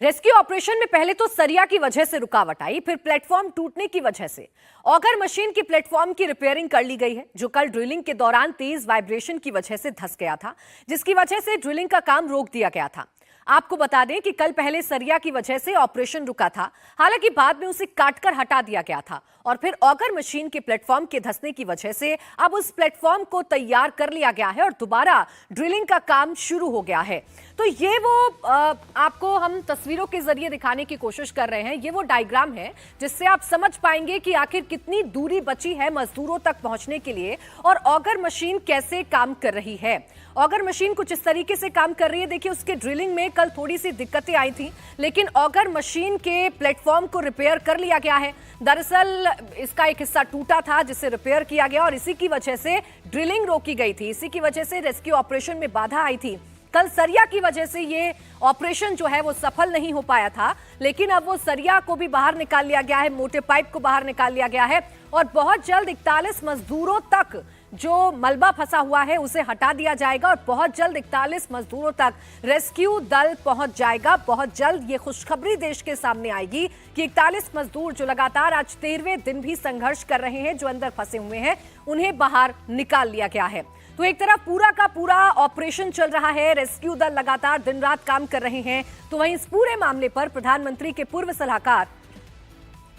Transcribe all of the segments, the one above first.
Rescue operation में पहले तो सरिया की वजह से रुकावट आई, फिर प्लेटफॉर्म टूटने की वजह से ऑगर मशीन की प्लेटफॉर्म की रिपेयरिंग कर ली गई है, जो कल ड्रिलिंग के दौरान तेज वाइब्रेशन की वजह से धंस गया था, जिसकी वजह से ड्रिलिंग का काम रोक दिया गया था। आपको बता दें कि कल पहले सरिया की वजह से ऑपरेशन रुका था, हालांकि बाद में उसे काटकर हटा दिया गया था और फिर ऑगर मशीन के प्लेटफॉर्म के धंसने की वजह से अब उस प्लेटफॉर्म को तैयार कर लिया गया है और दोबारा ड्रिलिंग का काम शुरू हो गया है। तो ये वो आपको हम तस्वीरों के जरिए दिखाने की कोशिश कर रहे हैं। ये वो डायग्राम है जिससे आप समझ पाएंगे कि आखिर कितनी दूरी बची है मजदूरों तक पहुंचने के लिए और ऑगर मशीन कैसे काम कर रही है। ऑगर मशीन कुछ इस तरीके से काम कर रही है। देखिए, उसके ड्रिलिंग में कल थोड़ी सी दिक्कतें आई थी, लेकिन ऑगर मशीन के प्लेटफॉर्म को रिपेयर कर लिया गया है। दरअसल इसका एक हिस्सा टूटा था जिसे रिपेयर किया गया और इसी की वजह से ड्रिलिंग रोकी गई थी, इसी की वजह से रेस्क्यू ऑपरेशन में बाधा आई थी। कल सरिया की वजह से ये ऑपरेशन जो है वो सफल नहीं हो पाया था, लेकिन अब वो सरिया को भी बाहर निकाल लिया गया है, मोटे पाइप को बाहर निकाल लिया गया है और बहुत जल्द 41 मजदूरों तक जो मलबा फंसा हुआ है उसे हटा दिया जाएगा और बहुत जल्द 41 मजदूरों तक रेस्क्यू दल पहुंच जाएगा। बहुत जल्द ये खुशखबरी देश के सामने आएगी कि 41 मजदूर जो लगातार आज 13वें दिन भी संघर्ष कर रहे हैं, जो अंदर फंसे हुए हैं, उन्हें बाहर निकाल लिया गया है। तो एक तरफ पूरा का पूरा ऑपरेशन चल रहा है, रेस्क्यू दल लगातार दिन रात काम कर रहे हैं, तो वहीं इस पूरे मामले पर प्रधानमंत्री के पूर्व सलाहकार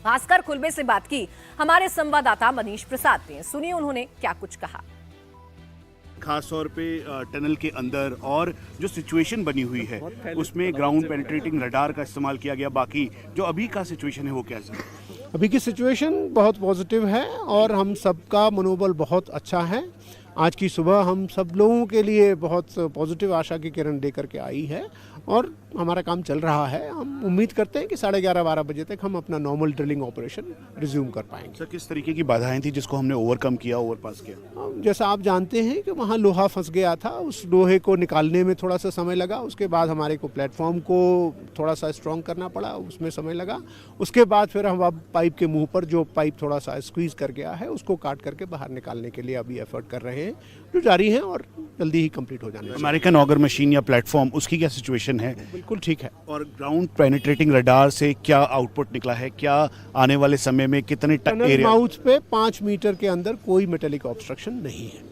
भास्कर खुल्बे से बात की हमारे संवाददाता मनीष प्रसाद ने। सुनिए उन्होंने क्या कुछ कहा। खास तौर पे टनल के अंदर और जो सिचुएशन बनी हुई है उसमें ग्राउंड पेनिट्रेटिंग रडार का इस्तेमाल किया गया, बाकी जो अभी का सिचुएशन है वो कैसा है? अभी की सिचुएशन बहुत पॉजिटिव है और हम सबका मनोबल बहुत अच्छा है। आज की सुबह हम सब लोगों के लिए बहुत पॉजिटिव आशा की किरण लेकर के आई है और हमारा काम चल रहा है। हम उम्मीद करते हैं कि 11:30-12 बजे तक हम अपना नॉर्मल ड्रिलिंग ऑपरेशन रिज्यूम कर पाएंगे। सर, किस तरीके की बाधाएं थी जिसको हमने ओवरकम किया, ओवरपास किया? जैसा आप जानते हैं कि वहाँ लोहा फंस गया था, उस लोहे को निकालने में थोड़ा सा समय लगा। उसके बाद हमारे को प्लेटफॉर्म को थोड़ा सा स्ट्रॉन्ग करना पड़ा, उसमें समय लगा। उसके बाद फिर हम अब पाइप के मुंह पर जो पाइप थोड़ा सा स्क्वीज कर गया है उसको काट करके बाहर निकालने के लिए अभी एफर्ट कर रहे हैं, जो जारी है और जल्दी ही कंप्लीट हो जाने वाला है। अमेरिकन ऑगर मशीन या प्लेटफॉर्म, उसकी क्या सिचुएशन है? बिल्कुल ठीक है। और ग्राउंड पेनिट्रेटिंग रडार से क्या आउटपुट निकला है? क्या आने वाले समय में कितने टनल माउथ पे 5 मीटर के अंदर कोई मेटेलिक ऑब्स्ट्रक्शन नहीं है।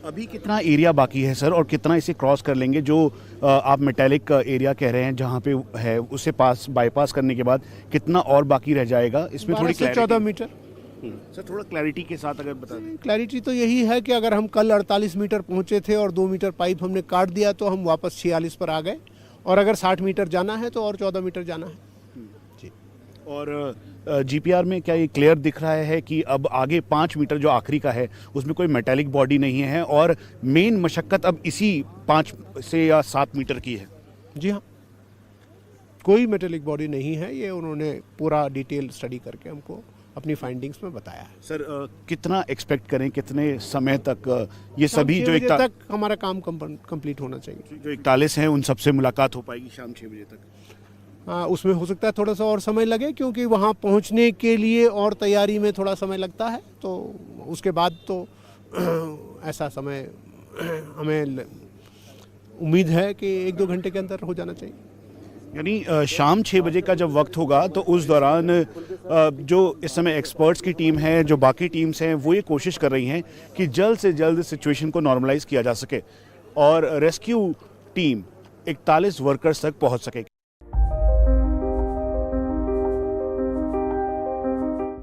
अभी कितना एरिया बाकी है सर, और कितना इसे क्रॉस कर लेंगे? जो आप मेटेलिक एरिया कह रहे हैं जहाँ पे है, उसे बाईपास करने के बाद कितना और बाकी रह जाएगा? इसमें थोड़ी 14 मीटर। सर, थोड़ा क्लैरिटी के साथ अगर बता दें। क्लैरिटी तो यही है कि अगर हम कल 48 मीटर पहुंचे थे और 2 मीटर पाइप हमने काट दिया तो हम वापस 46 पर आ गए, और अगर 60 मीटर जाना है तो और 14 मीटर जाना है जी। और जीपीआर में क्या ये क्लियर दिख रहा है कि अब आगे 5 मीटर जो आखिरी का है उसमें कोई मेटालिक बॉडी नहीं है और मेन मशक्कत अब इसी 5 से या 7 मीटर की है? जी हाँ, कोई मेटालिक बॉडी नहीं है। ये उन्होंने पूरा डिटेल स्टडी करके हमको अपनी फाइंडिंग्स में बताया है। सर, कितना एक्सपेक्ट करें, कितने समय तक ये सभी जो तक हमारा काम कंप्लीट होना चाहिए? जो 41 हैं उन सबसे मुलाकात हो पाएगी शाम 6 बजे तक? उसमें हो सकता है थोड़ा सा और समय लगे, क्योंकि वहाँ पहुँचने के लिए और तैयारी में थोड़ा समय लगता है, तो उसके बाद तो ऐसा समय हमें उम्मीद है कि 1-2 घंटे के अंदर हो जाना चाहिए। यानी शाम 6 बजे का जब वक्त होगा तो उस दौरान जो इस समय एक्सपर्ट्स की टीम है, जो बाकी टीम्स हैं, वो ये कोशिश कर रही हैं कि जल्द से जल्द सिचुएशन को नॉर्मलाइज किया जा सके और रेस्क्यू टीम 41 वर्कर्स तक पहुंच सके।